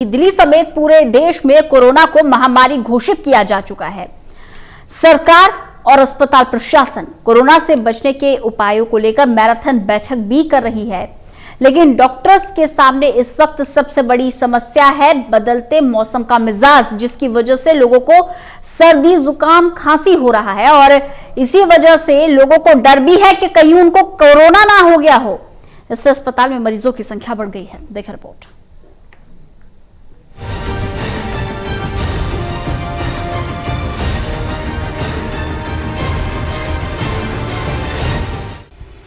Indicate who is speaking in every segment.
Speaker 1: दिल्ली समेत पूरे देश में कोरोना को महामारी घोषित किया जा चुका है। सरकार और अस्पताल प्रशासन कोरोना से बचने के उपायों को लेकर मैराथन बैठक भी कर रही है, लेकिन डॉक्टर्स के सामने इस वक्त सबसे बड़ी समस्या है बदलते मौसम का मिजाज, जिसकी वजह से लोगों को सर्दी, जुकाम, खांसी हो रहा है और इसी वजह से लोगों को डर भी है कि कहीं उनको कोरोना ना हो गया हो। इससे अस्पताल में मरीजों की संख्या बढ़ गई है। देखें रिपोर्ट।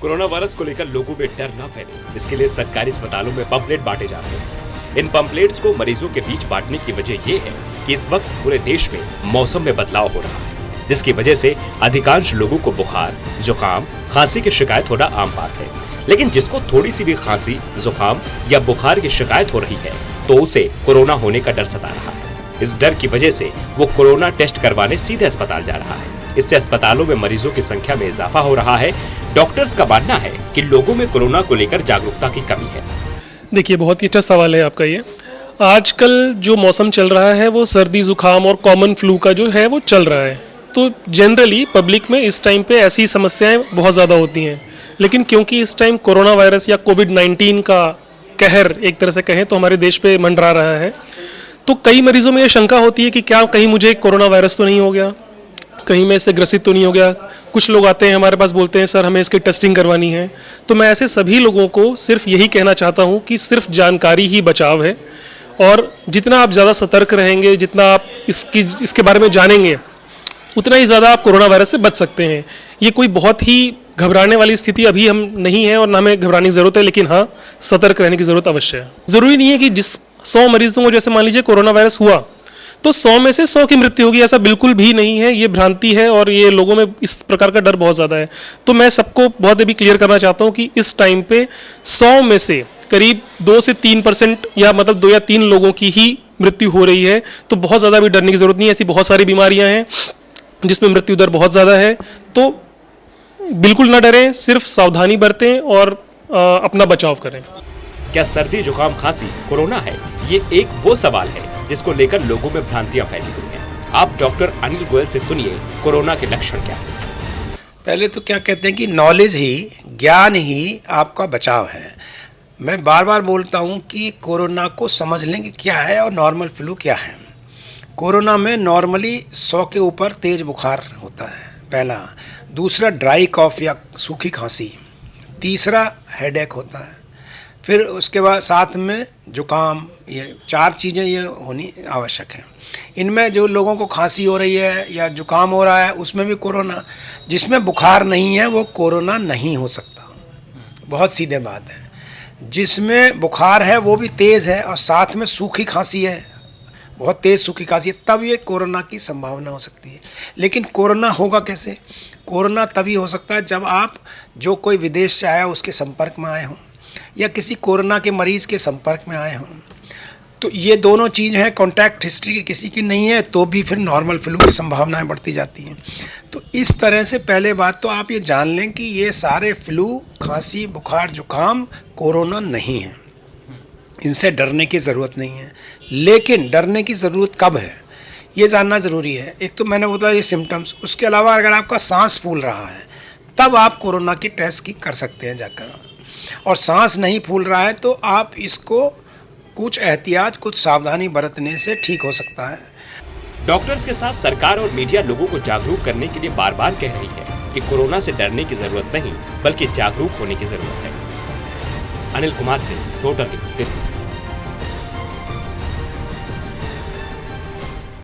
Speaker 2: कोरोना वायरस को लेकर लोगों में डर न फैले, इसके लिए सरकारी अस्पतालों में पंपलेट बांटे जा रहे हैं। इन पंपलेट्स को मरीजों के बीच बांटने की वजह ये है कि इस वक्त पूरे देश में मौसम में बदलाव हो रहा है, जिसकी वजह से अधिकांश लोगों को बुखार, जुकाम, खांसी की शिकायत होना आम बात है। लेकिन जिसको थोड़ी सी भी खांसी, जुकाम या बुखार की शिकायत हो रही है तो उसे कोरोना होने का डर सता रहा है। इस डर की वजह से वो कोरोना टेस्ट करवाने सीधे अस्पताल जा रहा है। इससे अस्पतालों में मरीजों की संख्या में इजाफा हो रहा है। डॉक्टर्स का मानना है कि लोगों में कोरोना को लेकर जागरूकता की कमी है।
Speaker 3: देखिए, बहुत ही अच्छा सवाल है आपका ये। आजकल जो मौसम चल रहा है वो सर्दी, जुकाम और कॉमन फ्लू का जो है वो चल रहा है, तो जनरली पब्लिक में इस टाइम पे ऐसी समस्याएं बहुत ज़्यादा होती हैं। लेकिन क्योंकि इस टाइम कोरोना वायरस या कोविड-19 का कहर एक तरह से कहें तो हमारे देश पे मंडरा रहा है, तो कई मरीजों में ये शंका होती है कि क्या कहीं मुझे कोरोना वायरस तो नहीं हो गया, कहीं मैं इससे ग्रसित तो नहीं हो गया। कुछ लोग आते हैं हमारे पास, बोलते हैं सर हमें इसकी टेस्टिंग करवानी है। तो मैं ऐसे सभी लोगों को सिर्फ यही कहना चाहता हूँ कि सिर्फ जानकारी ही बचाव है, और जितना आप ज़्यादा सतर्क रहेंगे, जितना आप इसके बारे में जानेंगे, उतना ही ज़्यादा आप कोरोना वायरस से बच सकते हैं। ये कोई बहुत ही घबराने वाली स्थिति अभी हम नहीं है और ना हमें घबराने की ज़रूरत है, लेकिन हाँ, सतर्क रहने की ज़रूरत अवश्य है। ज़रूरी नहीं है कि जिस 100 मरीजों को जैसे मान लीजिए कोरोना वायरस हुआ तो 100 में से 100 की मृत्यु होगी, ऐसा बिल्कुल भी नहीं है। ये भ्रांति है और ये लोगों में इस प्रकार का डर बहुत ज़्यादा है। तो मैं सबको बहुत अभी क्लियर करना चाहता हूँ कि इस टाइम पे 100 में से करीब 2 से 3% या मतलब 2 या 3 लोगों की ही मृत्यु हो रही है। तो बहुत ज़्यादा भी डरने की ज़रूरत नहीं है। ऐसी बहुत सारी बीमारियाँ हैं जिसमें मृत्यु दर बहुत ज़्यादा है, तो बिल्कुल ना डरें, सिर्फ सावधानी बरतें और अपना बचाव करें।
Speaker 2: क्या सर्दी, जुकाम, खांसी कोरोना है? ये एक वो सवाल है जिसको लेकर लोगों में भ्रांतियां फैली हुई हैं। आप डॉक्टर अनिल गोयल से सुनिए कोरोना के लक्षण क्या हैं।
Speaker 4: पहले तो क्या कहते हैं कि नॉलेज ही, ज्ञान ही आपका बचाव है। मैं बार बार बोलता हूं कि कोरोना को समझ लें कि क्या है और नॉर्मल फ्लू क्या है। कोरोना में नॉर्मली 100 के ऊपर तेज बुखार होता है, पहला। दूसरा ड्राई कॉफ या सूखी खांसी। तीसरा हेडेक होता है। फिर उसके बाद साथ में जुकाम। ये 4 चीज़ें ये होनी आवश्यक है। इनमें जो लोगों को खांसी हो रही है या जुकाम हो रहा है उसमें भी कोरोना, जिसमें बुखार नहीं है वो कोरोना नहीं हो सकता। बहुत सीधे बात है। जिसमें बुखार है वो भी तेज़ है और साथ में सूखी खांसी है, बहुत तेज़ सूखी खांसी है, तब ये कोरोना की संभावना हो सकती है। लेकिन कोरोना होगा कैसे? कोरोना तभी हो सकता है जब आप जो कोई विदेश से आया उसके संपर्क में आए हों या किसी कोरोना के मरीज़ के संपर्क में आए हों। तो ये दोनों चीज़ हैं। कॉन्टैक्ट हिस्ट्री किसी की नहीं है तो भी फिर नॉर्मल फ्लू की संभावनाएं बढ़ती जाती हैं। तो इस तरह से पहले बात तो आप ये जान लें कि ये सारे फ्लू, खांसी, बुखार, जुकाम कोरोना नहीं है। इनसे डरने की ज़रूरत नहीं है। लेकिन डरने की ज़रूरत कब है ये जानना ज़रूरी है। एक तो मैंने बताया ये सिम्टम्स, उसके अलावा अगर आपका सांस फूल रहा है तब आप कोरोना की टेस्ट की कर सकते हैं जाकर। और सांस नहीं फूल रहा है तो आप इसको कुछ एहतियात, कुछ सावधानी बरतने से ठीक हो सकता है।
Speaker 2: डॉक्टर्स के साथ सरकार और मीडिया लोगों को जागरूक करने के लिए बार बार कह रही है कि कोरोना से डरने की जरूरत नहीं बल्कि जागरूक होने की जरूरत है। अनिल कुमार से टोटल दिल्ली।